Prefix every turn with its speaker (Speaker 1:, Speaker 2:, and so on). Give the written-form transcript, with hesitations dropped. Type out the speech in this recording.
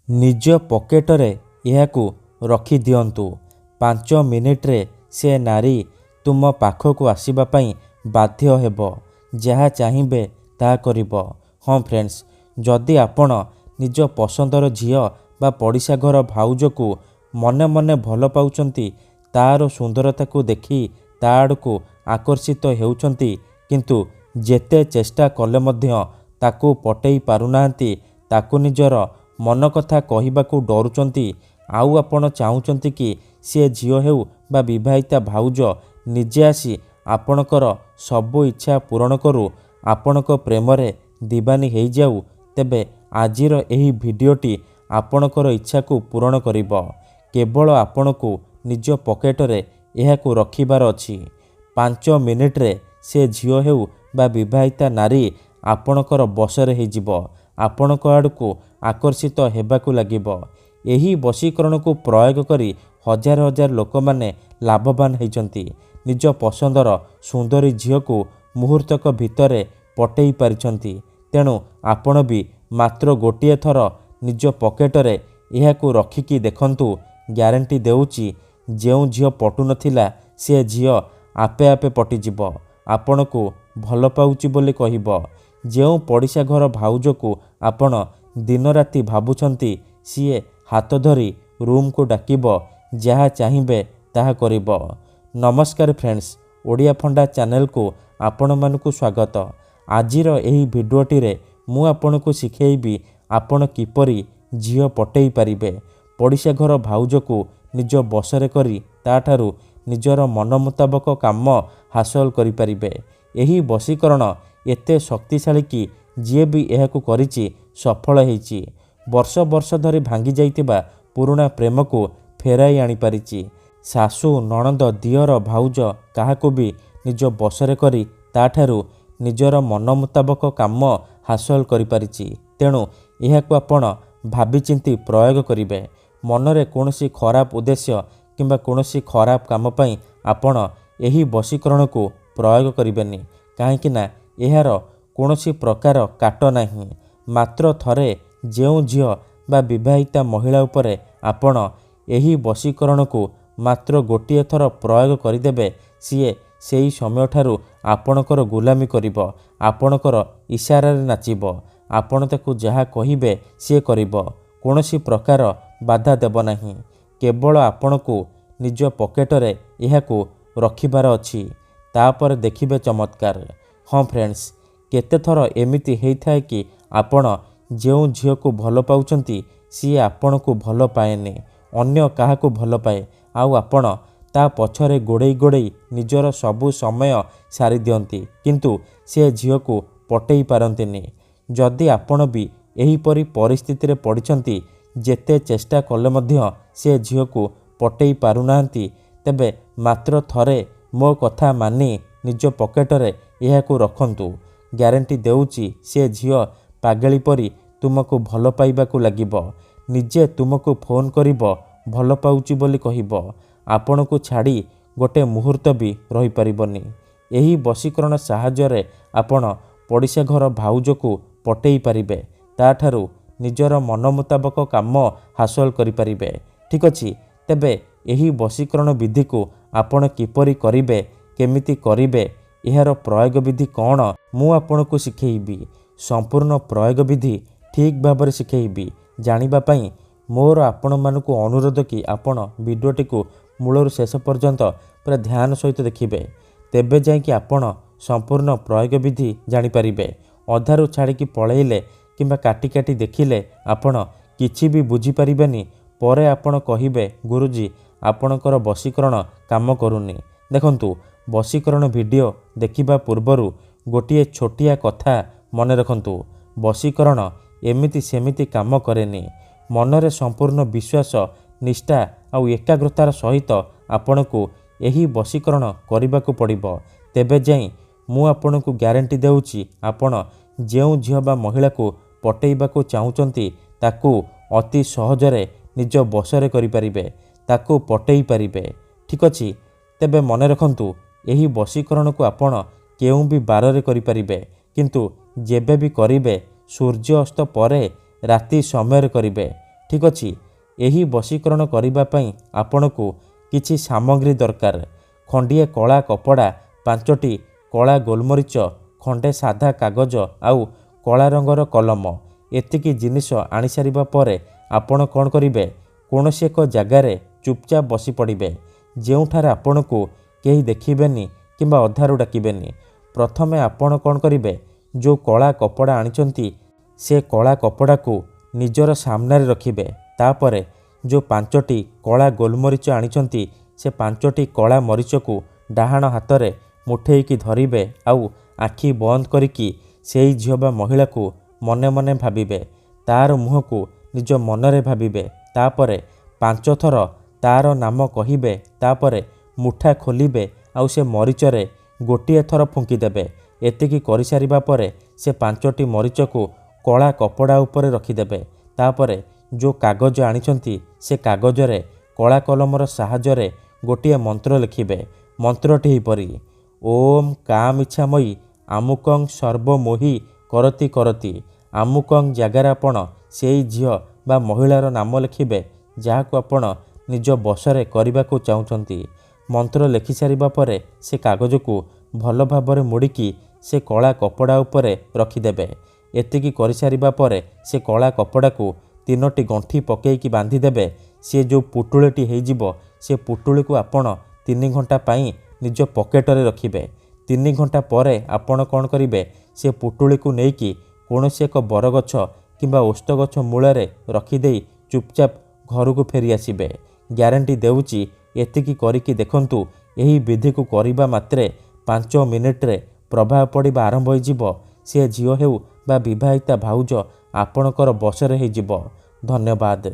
Speaker 1: निज पकेटरे एहाकू रखी दियंतु। 5 मिनिट्रे से नारी तुम पाखकू आसीबा पई बाध्य हेब। जहाँ चाहिए ता करिब। हाँ फ्रेंड्स, जदि आपण निज पसंदर झियो बा पड़िशा घर भाउजको मने मने भल पाउचंती, तार सुंदरता को देखी ता आड़कू आकर्षित हेउचंती, किंतु जेते चेष्टा कले मध्य ताकू पटेई पारुनाहांती, ताकू निजर मन कथा कहिबाकू डरुचंती, आउ आपण चाहुचंती कि सी झियो हेउ बा विवाहिता भाउज निजे आसी आपणकर सबु इच्छा पूरण करू, आपणक प्रेमरे दीवानी हेई जाऊ, तेबे आजिर एही भिडियोटी आपणकर इच्छा को पूरण करिब। केवल आपणकू निज पकेटरे एहाकू रखिबार अछि। 5 मिनिट्रे से झियो हेउ बा विवाहिता नारी आपणकर बसरे हेई जिवो, आपणक आड़कू आकर्षित हेबाकू लागिब। एही वशीकरण को प्रयोग करी हजार हजार लोक माने लाभवान होइचंती। निज पसंदर सुंदरी झियो को मुहूर्तक भितरे पटेई पारिचंती। तेणु आपण भी मात्र गोटिए थर निज पकेटरे एहाकू रखिकी देखंतु। ग्यारंटी देउची, जेउ झियो पटु नथिला से झियो आपे आपे पटिजिब, आपणकू भल पाउची बोली कहिब। जेउ पड़िशा घर भाउज को आपण दिन राति भाबुछंती, सीए हाथ धरी रूम को डाकिब, जहाँ चाहिए ताहा करिब। नमस्कार फ्रेंड्स, ओडिया फंडा चैनल को आपण मानकू स्वागत। आजिर एही भिडियोटी रे मु आपनकू शिखेइबी आपण किपरि झियो पटेई पारिबे। पड़िशा घर भाउज को निज बसरे करी ताठारू निजर मन मुताबक काम हासिल करि पारिबे। एही वशीकरण एते शक्तिशाली कि जे भी एहाकू करिछि सफल हेइछि। वर्ष वर्ष धरी भांगी जाइतिबा पुराना प्रेम को फेराई आनी पारिछि। सासू नणंद दियर भाउज काहाकू भी निज बसरे करी ताठारू निजर मन मुताबक काम हासिल करि पारिछि। तेणु एहाकू आपण भाबिचिंती प्रयोग करिवे। मनरे कोनोसी खराब उद्देश्य किंबा कोनोसी खराब काम पई आपण एही वशीकरण को प्रयोग करिवेनी, काहेकि ना एहार कोनोसी प्रकार काट नाही। मात्र थरे जेउ झियो बा विवाहिता महिला उपरे आपण एही वशीकरण को मात्र गोटिए थर प्रयोग करिदेबे, सीए सेही समय ठारू आपणकर गुलामी करिब, आपणकर इशारा रे नाचिब, आपण ताकू जहाँ कहिबे सी करिब, कोनोसी प्रकार बाधा देब नाही। केवल आपणकू निज पकेटरे एहाकू रखिबार अछि, तापर देखिबे चमत्कार। हाँ फ्रेंड्स, केते थर एमिति हेइथाय कि आपण जेउ झियो को भल पाउचंती सी आपणकू भल पाएनी, अन्य काहाकू भल पाए, आउ आपण ता पछरे गोड़ेई गोड़ेई निजर सबु समय सारी दियंती, किंतु से झियो को पटेई पारंतिनी। जदि आपण भी एहीपरि परिस्थिति रे पड़िछंती, जेते चेष्टा कले मध्य से झियो को पटेई पारुनाहांती, तेबे मात्र थरे मो कथा मानी निज पकेटरे एहाकू रखंतु। ग्यारंटी देउची, से झियो पागेली परी तुमको भल पाइबाकू लागिब। निजे तुमको फोन करिब, भल पाउची बोली कहिब, आपणकू छाड़ी गोटे मुहूर्त भी रही परिबनी। एही वशीकरण साहाय्य आपण पड़िशा घर भाउज को पटेई पारिबे, ताठारू निजर मन मुताबक काम हासिल करि पारिबे। ठीक अछि, तेबे एही वशीकरण विधि को आपण किपरि करिबे, केमिति करिबे, एहार प्रयोग विधि कौन मु आपणकू शिखेइबी। संपूर्ण प्रयोग विधि ठीक भाबरे शिखेइबी। जानिबा पई मोर आपण मानकू अनुरोध कि आपण वीडियोटी को मूलर शेष पर्यंत पूरा ध्यान सहित देखिबे, तेबे जाय कि आपण संपूर्ण प्रयोग विधि जानि पारिबे। अधारू छाड़िकी पळेइले किंबा काटी काटी देखिले आपण किछि भी बुझी पारिबेनी। परे आपण कहिबे, गुरुजी आपणकर वशीकरण काम करूनी। देखंतु, वशीकरण वीडियो देखिबा पूर्वरु गोटिए छोटिया कथा मने रखंतु। वशीकरण एमिति सेमिति काम करेनी। मनरे संपूर्ण विश्वास, निष्ठा आउ एकाग्रतार सहित आपणकू एही वशीकरण करिबाकू पड़िबो। तेबे जाई मु आपणकू ग्यारंटी देउची, आपण जेउ झियो बा महिला को पटेइबाकू चाहुचंती, ताकू अति सहजरे निज बसरे करि पारिबे, ताकू पटेई पारिबे। ठीक अछि, तेबे मने रखंतु, एही वशीकरण को आपण केउ भी बाररे करि पारिबे, किंतु जेबे भी करिबे सूर्य अस्त परे राति समय करिबे। ଠିକ୍ ଅଛି। ଏହି ବଶୀକରଣ କରିବା ପାଇଁ ଆପଣଙ୍କୁ କିଛି ସାମଗ୍ରୀ ଦରକାର। ଖଣ୍ଡିଏ କଳା କପଡ଼ା, 5ଟି କଳା ଗୋଲମରିଚ, ଖଣ୍ଡେ ସାଧା କାଗଜ ଆଉ କଳା ରଙ୍ଗର କଲମ। ଏତିକି ଜିନିଷ ଆଣିସାରିବା ପରେ ଆପଣ କ'ଣ କରିବେ, କୌଣସି ଏକ ଜାଗାରେ ଚୁପଚାପ ବସି ପଡ଼ିବେ, ଯେଉଁଠାରେ ଆପଣଙ୍କୁ କେହି ଦେଖିବେନି କିମ୍ବା ଅଧାରୁ ଡାକିବେନି। ପ୍ରଥମେ ଆପଣ କ'ଣ କରିବେ, ଯେଉଁ କଳା କପଡ଼ା ଆଣିଛନ୍ତି ସେ କଳା କପଡ଼ାକୁ ନିଜର ସାମ୍ନାରେ ରଖିବେ। ତାପରେ ଯେଉଁ 5ଟି କଳା ଗୋଲମରିଚ ଆଣିଛନ୍ତି ସେ 5ଟି କଳା ମରିଚକୁ ଡାହାଣ ହାତରେ ମୁଠେଇକି ଧରିବେ ଆଉ ଆଖି ବନ୍ଦ କରିକି ସେଇ ଝିଅ ବା ମହିଳାକୁ ମନେ ମନେ ଭାବିବେ। ତାର ମୁହଁକୁ ନିଜ ମନରେ ଭାବିବେ। ତାପରେ 5 ଥର ତାର ନାମ କହିବେ। ତାପରେ ମୁଠା ଖୋଲିବେ ଆଉ ସେ ମରିଚରେ ଗୋଟିଏ ଥର ଫୁଙ୍କିଦେବେ। ଏତିକି କରିସାରିବା ପରେ ସେ 5ଟି ମରିଚକୁ କଳା କପଡ଼ା ଉପରେ ରଖିଦେବେ। ତାପରେ ଯେଉଁ କାଗଜ ଆଣିଛନ୍ତି ସେ କାଗଜରେ କଳା କଲମର ସାହାଯ୍ୟରେ ଗୋଟିଏ ମନ୍ତ୍ର ଲେଖିବେ। ମନ୍ତ୍ରଟି ଏହିପରି, ଓମ୍ କାମିଚ୍ଛାମୟୀ ଆମୁକଂ ସର୍ବମୋହି କରତି କରତି। ଆମୁକଂ ଜାଗାରେ ଆପଣ ସେଇ ଝିଅ ବା ମହିଳାର ନାମ ଲେଖିବେ ଯାହାକୁ ଆପଣ ନିଜ ବଶରେ କରିବାକୁ ଚାହୁଁଛନ୍ତି। ମନ୍ତ୍ର ଲେଖିସାରିବା ପରେ ସେ କାଗଜକୁ ଭଲ ଭାବରେ ମୋଡ଼ିକି ସେ କଳା କପଡ଼ା ଉପରେ ରଖିଦେବେ। ଏତିକି କରିସାରିବା ପରେ ସେ କଳା କପଡ଼ାକୁ 3ଟି ଗଣ୍ଠି ପକାଇକି ବାନ୍ଧିଦେବେ। ସେ ଯେଉଁ ପୁଟୁଳିଟି ହେଇଯିବ ସେ ପୁଟୁଳିକୁ ଆପଣ 3 ଘଣ୍ଟା ପାଇଁ ନିଜ ପକେଟରେ ରଖିବେ। 3 ଘଣ୍ଟା ପରେ ଆପଣ କ'ଣ କରିବେ, ସେ ପୁଟୁଳିକୁ ନେଇକି କୌଣସି ଏକ ବରଗଛ କିମ୍ବା ଓସ୍ତ ଗଛ ମୂଳରେ ରଖିଦେଇ ଚୁପଚାପ ଘରକୁ ଫେରି ଆସିବେ। ଗ୍ୟାରେଣ୍ଟି ଦେଉଛି, ଏତିକି କରିକି ଦେଖନ୍ତୁ। ଏହି ବିଧିକୁ କରିବା ମାତ୍ରେ 5 ମିନିଟ୍ରେ ପ୍ରଭାବ ପଡ଼ିବା ଆରମ୍ଭ ହୋଇଯିବ। ସେ ଝିଅ ହେଉ ବା ବିବାହିତା ଭାଉଜ ଆପଣଙ୍କର ବଶରେ ହୋଇଯିବ। ଧନ୍ୟବାଦ।